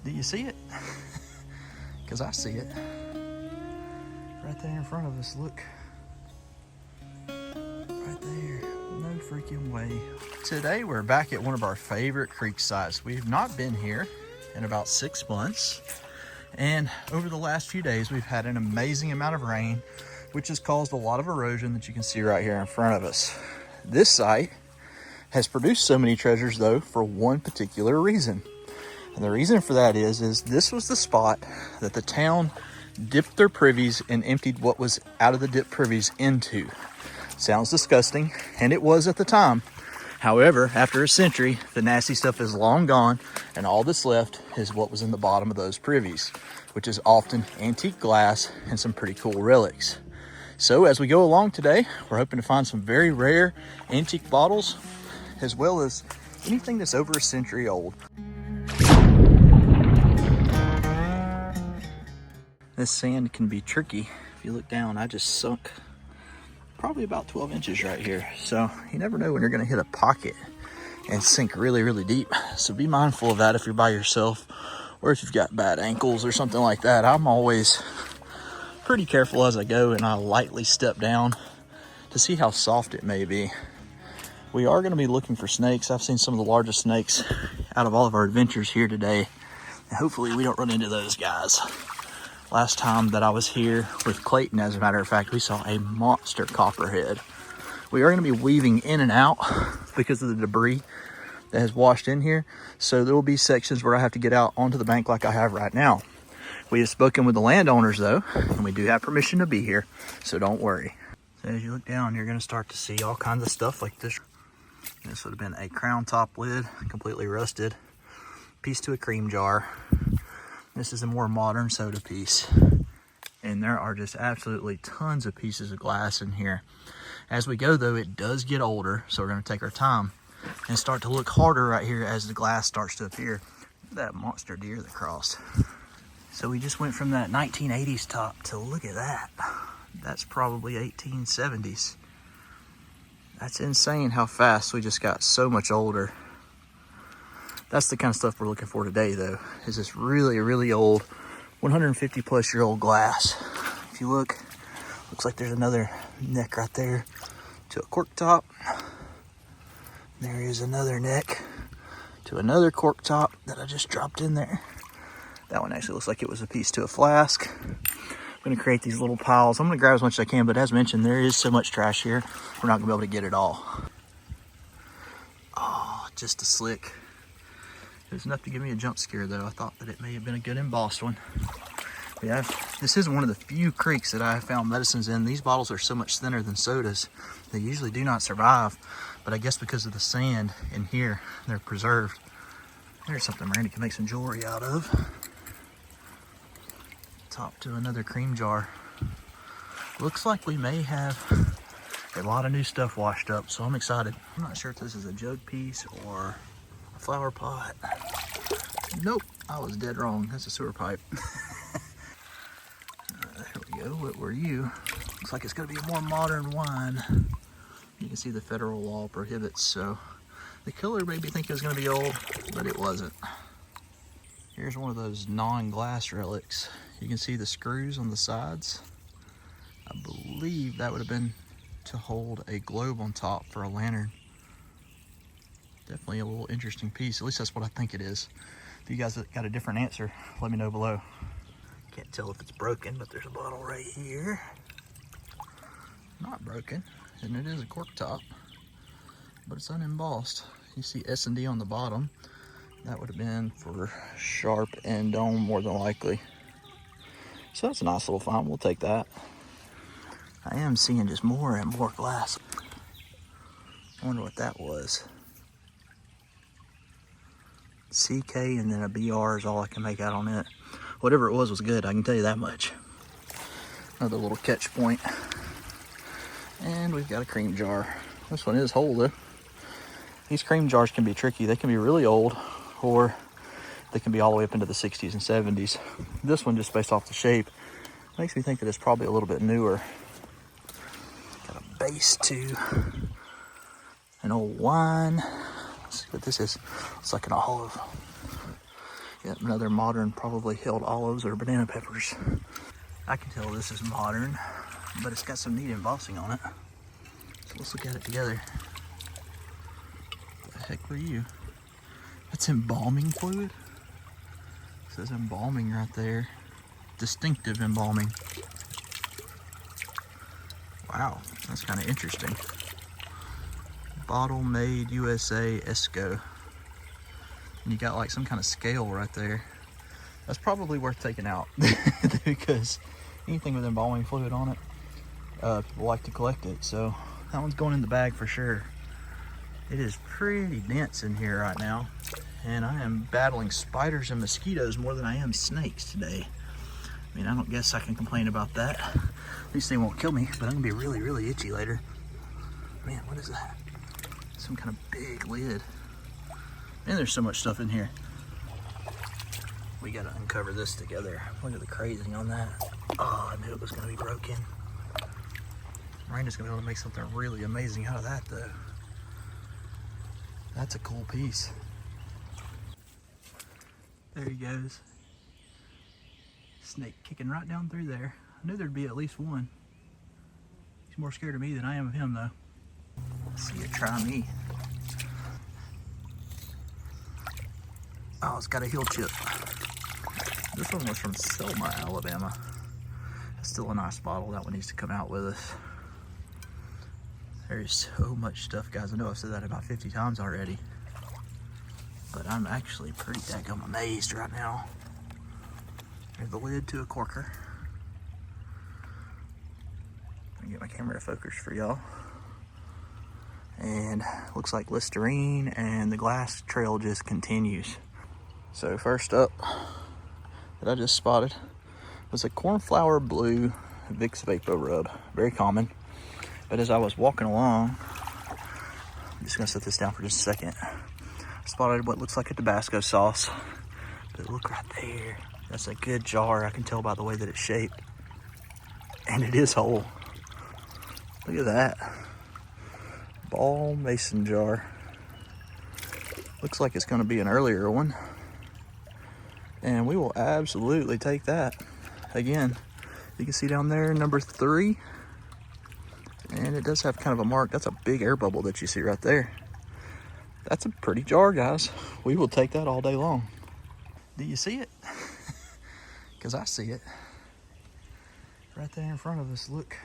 Do you see it? Because I see it. Right there in front of us, look. Right there, no freaking way. Today we're back at one of our favorite creek sites. We've not been here in about 6 months. And over the last few days, we've had an amazing amount of rain, which has caused a lot of erosion that you can see right here in front of us. This site has produced so many treasures though for one particular reason. And the reason for that is this was the spot that the town dipped their privies and emptied what was out of the dipped privies into. Sounds disgusting, and it was at the time. However, after a century, the nasty stuff is long gone, and all that's left is what was in the bottom of those privies, which is often antique glass and some pretty cool relics. So as we go along today, we're hoping to find some very rare antique bottles, as well as anything that's over a century old. This sand can be tricky. If you look down, I just sunk probably about 12 inches right here. So you never know when you're gonna hit a pocket and sink really, really deep. So be mindful of that if you're by yourself or if you've got bad ankles or something like that. I'm always pretty careful as I go, and I lightly step down to see how soft it may be. We are gonna be looking for snakes. I've seen some of the largest snakes out of all of our adventures here today. And hopefully we don't run into those guys. Last time that I was here with Clayton, as a matter of fact, we saw a monster copperhead. We are going to be weaving in and out because of the debris that has washed in here. So there will be sections where I have to get out onto the bank like I have right now. We have spoken with the landowners though, and we do have permission to be here, so don't worry. So as you look down, you're going to start to see all kinds of stuff like this. This would have been a crown top lid, completely rusted, piece to a cream jar. This is a more modern soda piece. And there are just absolutely tons of pieces of glass in here. As we go though, it does get older, so we're gonna take our time and start to look harder right here as the glass starts to appear. Look at that monster deer that crossed. So we just went from that 1980s top to look at that. That's probably 1870s. That's insane how fast we just got so much older. That's the kind of stuff we're looking for today though, is this really, really old 150 plus year old glass. If you look, looks like there's another neck right there to a cork top. There is another neck to another cork top that I just dropped in there. That one actually looks like it was a piece to a flask. I'm gonna create these little piles. I'm gonna grab as much as I can, but as mentioned, there is so much trash here, we're not gonna be able to get it all. Oh, just a slick. It was enough to give me a jump scare though. I thought that it may have been a good embossed one. Yeah, this is one of the few creeks that I have found medicines in. These bottles are so much thinner than sodas. They usually do not survive, but I guess because of the sand in here, they're preserved. There's something Randy can make some jewelry out of. Top to another cream jar. Looks like we may have a lot of new stuff washed up, so I'm excited. I'm not sure if this is a jug piece or a flower pot. Nope, I was dead wrong. That's a sewer pipe. There we go. What were you? Looks like it's going to be a more modern wine. You can see the federal law prohibits, so the killer made me think it was going to be old, but it wasn't. Here's one of those non-glass relics. You can see the screws on the sides. I believe that would have been to hold a globe on top for a lantern. Definitely a little interesting piece. At least that's what I think it is. If you guys got a different answer, let me know below. Can't tell if it's broken, but there's a bottle right here. Not broken, and it is a cork top, but it's unembossed. You see S&D on the bottom. That would have been for sharp and dome, more than likely. So that's a nice little find. We'll take that. I am seeing just more and more glass. I wonder what that was. CK and then a BR is all I can make out on it. Whatever it was good, I can tell you that much. Another little catch point. And we've got a cream jar. This one is whole though. These cream jars can be tricky. They can be really old, or they can be all the way up into the 60s and 70s. This one, just based off the shape, makes me think that it's probably a little bit newer. Got a base to an old wine. Let's see what this is. It's like an olive. Yep, another modern, probably held olives or banana peppers. I can tell this is modern, but it's got some neat embossing on it. So let's look at it together. What the heck were you? That's embalming fluid? It says embalming right there. Distinctive embalming. Wow, that's kind of interesting. Bottle made USA Esco. And you got like some kind of scale right there. That's probably worth taking out because anything with embalming fluid on it, people like to collect it. So that one's going in the bag for sure. It is pretty dense in here right now. And I am battling spiders and mosquitoes more than I am snakes today. I mean, I don't guess I can complain about that. At least they won't kill me, but I'm gonna be really, really itchy later. Man, what is that? Some kind of big lid. And there's so much stuff in here. We gotta uncover this together. Look at the crazing on that. Oh, I knew it was gonna be broken. Miranda's gonna be able to make something really amazing out of that though. That's a cool piece. There he goes. Snake kicking right down through there. I knew there'd be at least one. He's more scared of me than I am of him though. Let's see it try me. Oh, it's got a heel chip. This one was from Selma, Alabama. That's still a nice bottle. That one needs to come out with us. There's so much stuff, guys. I know I've said that about 50 times already, but I'm actually pretty daggum amazed right now. There's the lid to a corker. Let me get my camera to focus for y'all. And looks like Listerine, and the glass trail just continues. So first up that I just spotted was a cornflower blue Vicks Vapor Rub. Very common. But as I was walking along, I'm just gonna set this down for just a second. I spotted what looks like a Tabasco sauce. But look right there. That's a good jar. I can tell by the way that it's shaped. And it is whole. Look at that. Ball mason jar. Looks like it's gonna be an earlier one. And we will absolutely take that. Again, you can see down there, number 3. And it does have kind of a mark. That's a big air bubble that you see right there. That's a pretty jar, guys. We will take that all day long. Do you see it? Because I see it. Right there in front of us, look.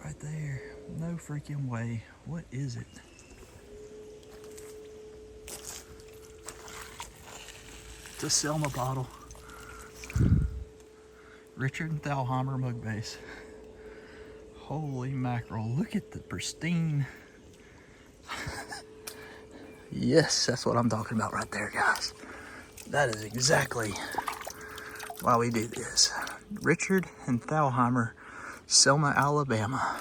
Right there. No freaking way. What is it? It's a Selma bottle. Richard and Thalheimer mug base. Holy mackerel, look at the pristine. Yes, that's what I'm talking about right there, guys. That is exactly why we do this. Richard and Thalheimer, Selma, Alabama.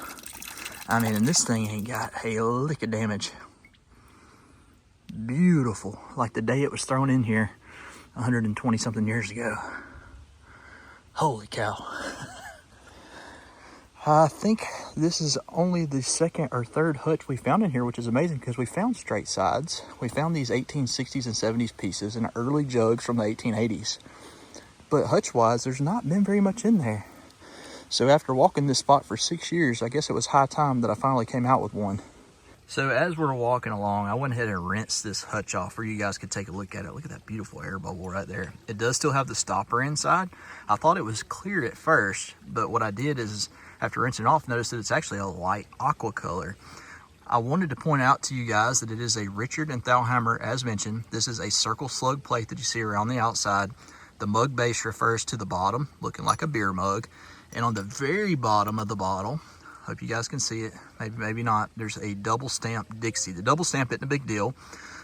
I mean, and this thing ain't got a lick of damage. Beautiful, like the day it was thrown in here 120 something years ago. Holy cow. I think this is only the second or third hutch we found in here, which is amazing because we found straight sides. We found these 1860s and 70s pieces and early jugs from the 1880s. But hutch-wise, there's not been very much in there. So after walking this spot for 6 years, I guess it was high time that I finally came out with one. So as we're walking along, I went ahead and rinsed this hutch off where you guys could take a look at it. Look at that beautiful air bubble right there. It does still have the stopper inside. I thought it was clear at first, but what I did is, after rinsing it off, noticed that it's actually a light aqua color. I wanted to point out to you guys that it is a Richard and Thalheimer, as mentioned. This is a circle slug plate that you see around the outside. The mug base refers to the bottom, looking like a beer mug. And on the very bottom of the bottle, hope you guys can see it, maybe not, there's a double stamp Dixie. The double stamp isn't a big deal,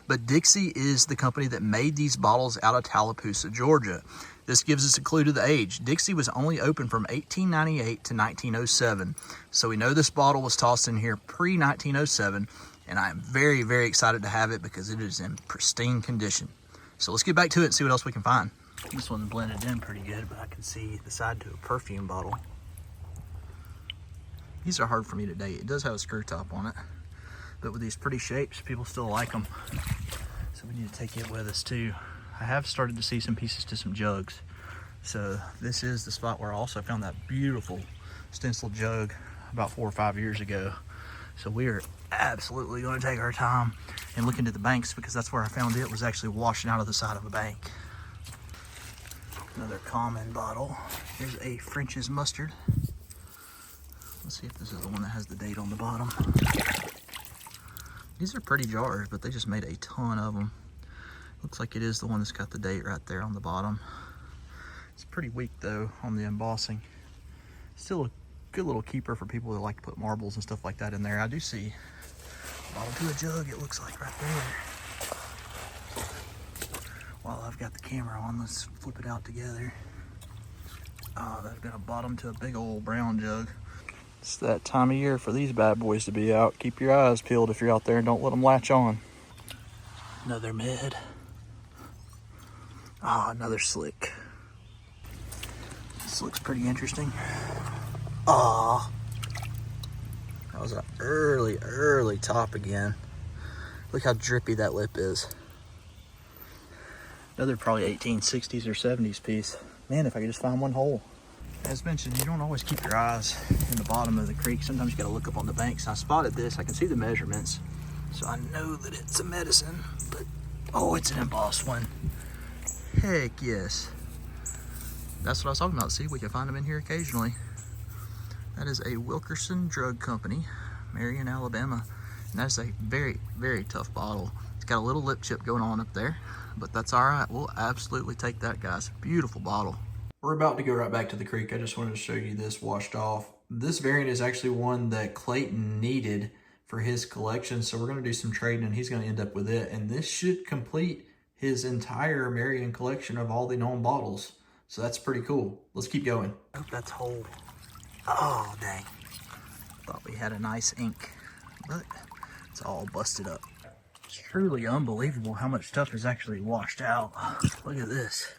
but Dixie is the company that made these bottles out of Tallapoosa, Georgia. This gives us a clue to the age. Dixie was only open from 1898 to 1907. So we know this bottle was tossed in here pre-1907, and I am very, very excited to have it because it is in pristine condition. So let's get back to it and see what else we can find. This one's blended in pretty good, but I can see the side to a perfume bottle. These are hard for me to date. It does have a screw top on it, but with these pretty shapes, people still like them. So we need to take it with us too. I have started to see some pieces to some jugs. So this is the spot where I also found that beautiful stencil jug about 4 or 5 years ago. So we are absolutely going to take our time and look into the banks, because that's where I found it was actually washing out of the side of a bank. Another common bottle. Here's a French's mustard. Let's see if this is the one that has the date on the bottom. These are pretty jars, but they just made a ton of them. Looks like it is the one that's got the date right there on the bottom. It's pretty weak though on the embossing. Still a good little keeper for people that like to put marbles and stuff like that in there. I do see a bottle to a jug, it looks like right there. While I've got the camera on, let's flip it out together. Oh, they've got a bottom to a big old brown jug. It's that time of year for these bad boys to be out. Keep your eyes peeled if you're out there and don't let them latch on. Another mid. Ah, another slick. This looks pretty interesting. Ah, that was an early top again. Look how drippy that lip is. Another probably 1860s or 70s piece. Man, if I could just find one hole. As mentioned, you don't always keep your eyes in the bottom of the creek. Sometimes you gotta look up on the banks. I spotted this, I can see the measurements. So I know that it's a medicine, but oh, it's an embossed one. Heck yes. That's what I was talking about. See, we can find them in here occasionally. That is a Wilkerson Drug Company, Marion, Alabama. And that's a very, very tough bottle. It's got a little lip chip going on up there, but that's all right. We'll absolutely take that, guys. Beautiful bottle. We're about to go right back to the creek. I just wanted to show you this washed off. This variant is actually one that Clayton needed for his collection, so we're going to do some trading and he's going to end up with it. And this should complete his entire Marion collection of all the known bottles. So that's pretty cool. Let's keep going. I hope that's whole. Oh, dang. Thought we had a nice ink, but it's all busted up. It's truly unbelievable how much stuff is actually washed out. Look at this.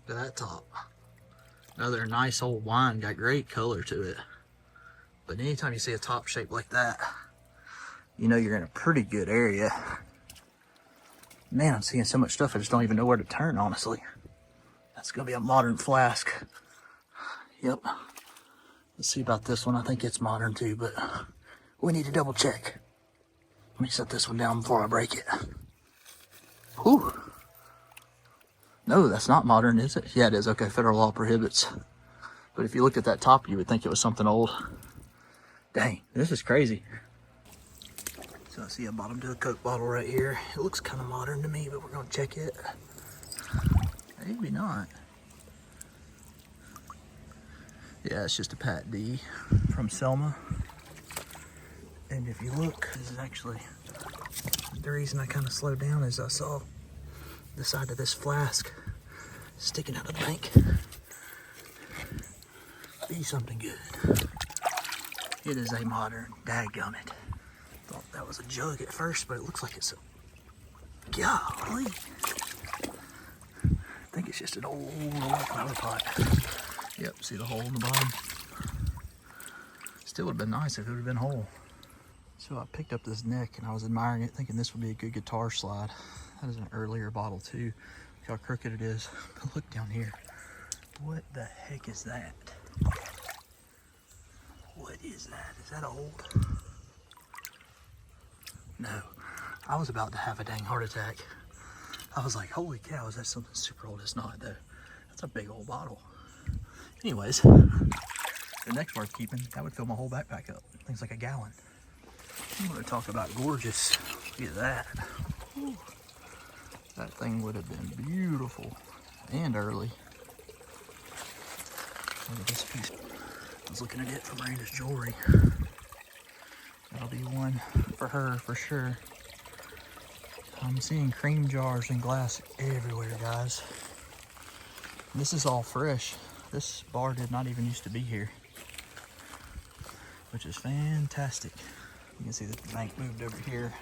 Look at that top. Another nice old wine, got great color to it. But anytime you see a top shape like that, you know you're in a pretty good area. Man, I'm seeing so much stuff I just don't even know where to turn, honestly. That's gonna be a modern flask. Yep. Let's see about this one. I think it's modern too, but we need to double check. Let me set this one down before I break it. Whew. No, that's not modern, is it? Yeah, it is. Okay, federal law prohibits. But if you looked at that top, you would think it was something old. Dang, this is crazy. So I see a bottom to a Coke bottle right here. It looks kind of modern to me, but we're gonna check it. Maybe not. Yeah, it's just a Pat D from Selma. And if you look, this is actually the reason I kind of slowed down is I saw the side of this flask sticking out of the bank. Be something good. It is a modern, dadgummit. Thought that was a jug at first, but it looks like it's a, golly. I think it's just an old flower pot. Yep, see the hole in the bottom? Still would have been nice if it would have been whole. So I picked up this neck and I was admiring it, thinking this would be a good guitar slide. That is an earlier bottle too. Look how crooked it is. But look down here. What the heck is that? What is that? Is that old? No. I was about to have a dang heart attack. I was like, holy cow, is that something super old? It's not though. That's a big old bottle. Anyways, the next worth keeping, that would fill my whole backpack up. Things like a gallon. I'm gonna talk about gorgeous. Look at that. Whew. That thing would have been beautiful and early. Look at this piece. I was looking at it for Miranda's jewelry. That'll be one for her for sure. I'm seeing cream jars and glass everywhere, guys. This is all fresh. This bar did not even used to be here, which is fantastic. You can see that the bank moved over here.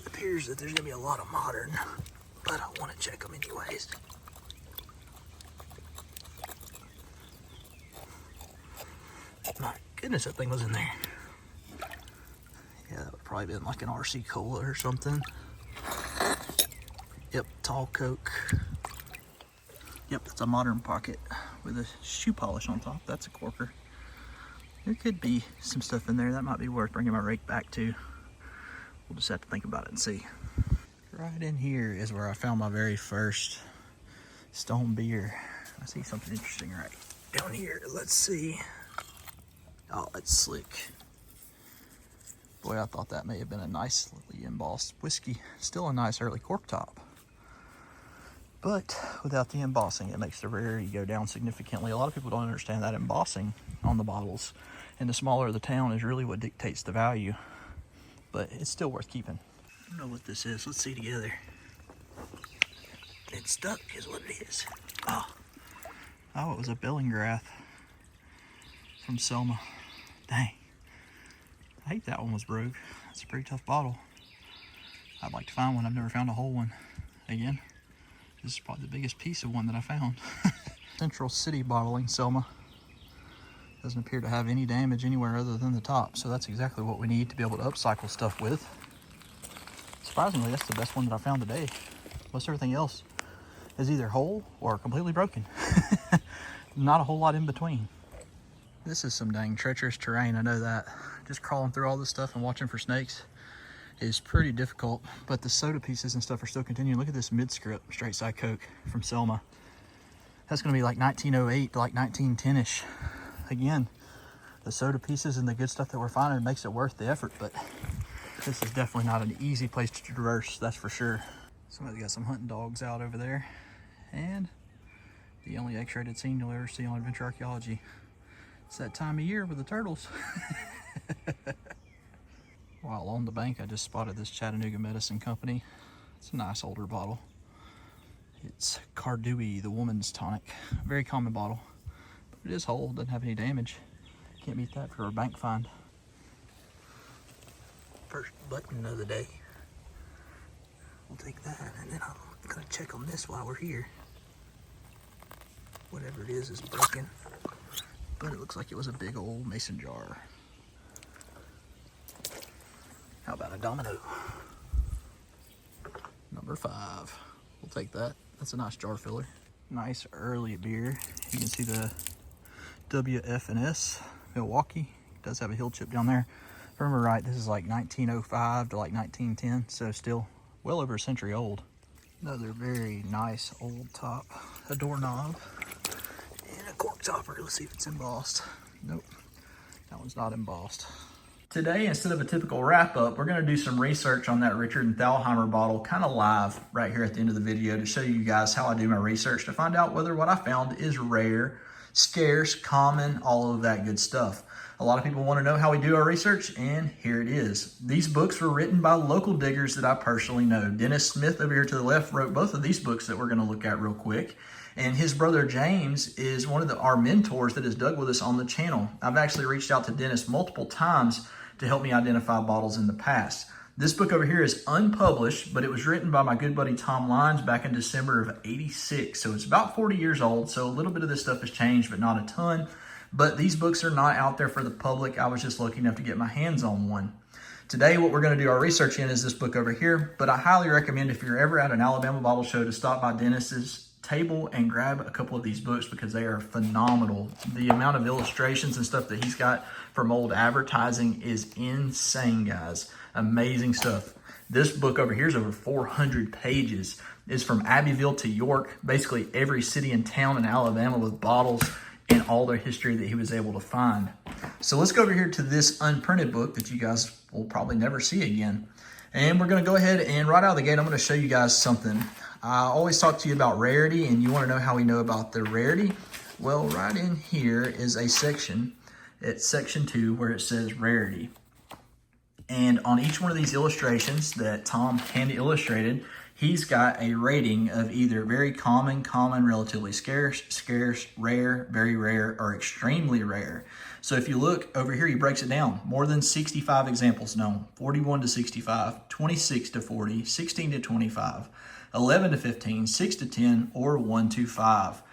It appears that there's gonna be a lot of modern, but I want to check them anyways. My goodness, that thing was in there. Yeah, that would probably been like an RC Cola or something. Yep, tall Coke. Yep, that's a modern pocket with a shoe polish on top. That's a corker. There could be some stuff in there that might be worth bringing my rake back to. We'll just have to think about it and see. Right in here is where I found my very first stone beer. I see something interesting right down here. Let's see. Oh, it's slick. Boy, I thought that may have been a nicely embossed whiskey. Still a nice early cork top. But without the embossing, it makes the rarity go down significantly. A lot of people don't understand that embossing on the bottles, and the smaller the town is really what dictates the value. But it's still worth keeping. I don't know what this is. Let's see together. It's stuck is what it is. Oh, it was a Bellingrath from Selma. Dang. I hate that one was broke. That's a pretty tough bottle. I'd like to find one. I've never found a whole one. Again, this is probably the biggest piece of one that I found. Central City Bottling, Selma. Doesn't appear to have any damage anywhere other than the top, so that's exactly what we need to be able to upcycle stuff with. Surprisingly, that's the best one that I found today. Most everything else is either whole or completely broken. Not a whole lot in between. This is some dang treacherous terrain, I know that. Just crawling through all this stuff and watching for snakes is pretty difficult, but the soda pieces and stuff are still continuing. Look at this mid-script straight side Coke from Selma. That's gonna be like 1908 to like 1910-ish. Again, the soda pieces and the good stuff that we're finding makes it worth the effort, but this is definitely not an easy place to traverse, that's for sure. Somebody's got some hunting dogs out over there, and the only X-rated scene you'll ever see on Adventure Archaeology. It's that time of year with the turtles. While on the bank, I just spotted this Chattanooga Medicine Company. It's a nice older bottle. It's Cardui, the woman's tonic. Very common bottle, but it is whole, doesn't have any damage. Can't beat that for a bank find. First button of the day. We'll take that, and then I'm gonna check on this while we're here. Whatever it is broken, but it looks like it was a big old mason jar. How about a domino? Number 5. We'll take that. That's a nice jar filler. Nice early beer. You can see the WF&S Milwaukee. It does have a hill chip down there. If I remember right, this is like 1905 to like 1910, so still well over a century old. Another very nice old top. A doorknob and a cork topper. Let's see if it's embossed. Nope, that one's not embossed. Today, instead of a typical wrap-up, we're going to do some research on that Richard and Thalheimer bottle kind of live right here at the end of the video to show you guys how I do my research to find out whether what I found is rare, scarce, common, all of that good stuff. A lot of people want to know how we do our research, and here it is. These books were written by local diggers that I personally know. Dennis Smith over here to the left wrote both of these books that we're going to look at real quick. And his brother James is one of our mentors that has dug with us on the channel. I've actually reached out to Dennis multiple times to help me identify bottles in the past. This book over here is unpublished, but it was written by my good buddy Tom Lyons back in December of '86. So it's about 40 years old. So a little bit of this stuff has changed, but not a ton. But these books are not out there for the public. I was just lucky enough to get my hands on one. Today, what we're going to do our research in is this book over here. But I highly recommend if you're ever at an Alabama bottle show to stop by Dennis's table and grab a couple of these books because they are phenomenal. The amount of illustrations and stuff that he's got from old advertising is insane, guys. Amazing stuff. This book over here is over 400 pages. It's from Abbeville to York, basically every city and town in Alabama with bottles and all their history that he was able to find. So let's go over here to this unprinted book that you guys will probably never see again. And we're going to go ahead and right out of the gate, I'm going to show you guys something. I always talk to you about rarity, and you want to know how we know about the rarity. Well, right in here is a section. It's section 2 where it says rarity. And on each one of these illustrations that Tom hand illustrated, he's got a rating of either very common, common, relatively scarce, scarce, rare, very rare, or extremely rare. So if you look over here, he breaks it down. More than 65 examples known. 41 to 65, 26 to 40, 16 to 25, 11 to 15, 6 to 10, or 1 to 5.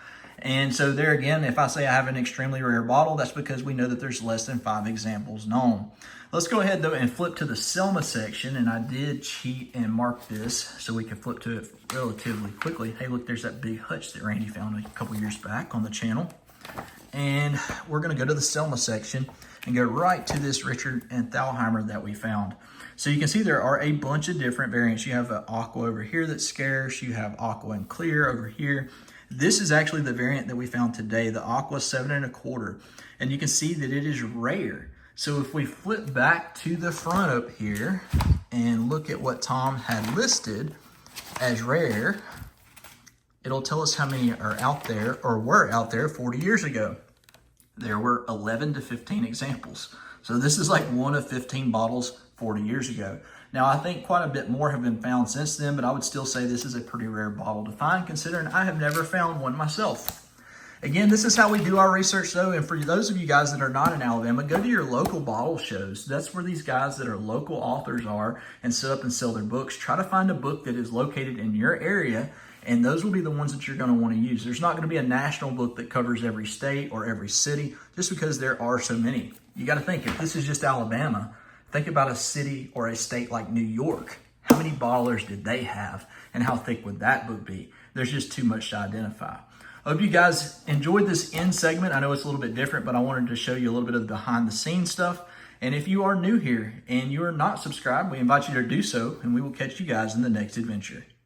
And so there again, if I say I have an extremely rare bottle, that's because we know that there's less than 5 examples known. Let's go ahead though and flip to the Selma section, and I did cheat and mark this so we can flip to it relatively quickly. Hey, look, there's that big hutch that Randy found a couple years back on the channel. And we're gonna go to the Selma section and go right to this Richard and Thalheimer that we found. So you can see there are a bunch of different variants. You have an aqua over here that's scarce. You have aqua and clear over here. This is actually the variant that we found today, the aqua 7 1/4. And you can see that it is rare. So if we flip back to the front up here and look at what Tom had listed as rare, it'll tell us how many are out there or were out there 40 years ago. There were 11 to 15 examples. So this is like 1 of 15 bottles 40 years ago. Now I think quite a bit more have been found since then, but I would still say this is a pretty rare bottle to find, considering I have never found one myself. Again, this is how we do our research though, and for those of you guys that are not in Alabama, go to your local bottle shows. That's where these guys that are local authors are and sit up and sell their books. Try to find a book that is located in your area, and those will be the ones that you're going to want to use. There's not going to be a national book that covers every state or every city, just because there are so many. You got to think, if this is just Alabama, think about a city or a state like New York. How many bottlers did they have, and how thick would that book be? There's just too much to identify. I hope you guys enjoyed this end segment. I know it's a little bit different, but I wanted to show you a little bit of the behind the scenes stuff. And if you are new here and you are not subscribed, we invite you to do so, and we will catch you guys in the next adventure.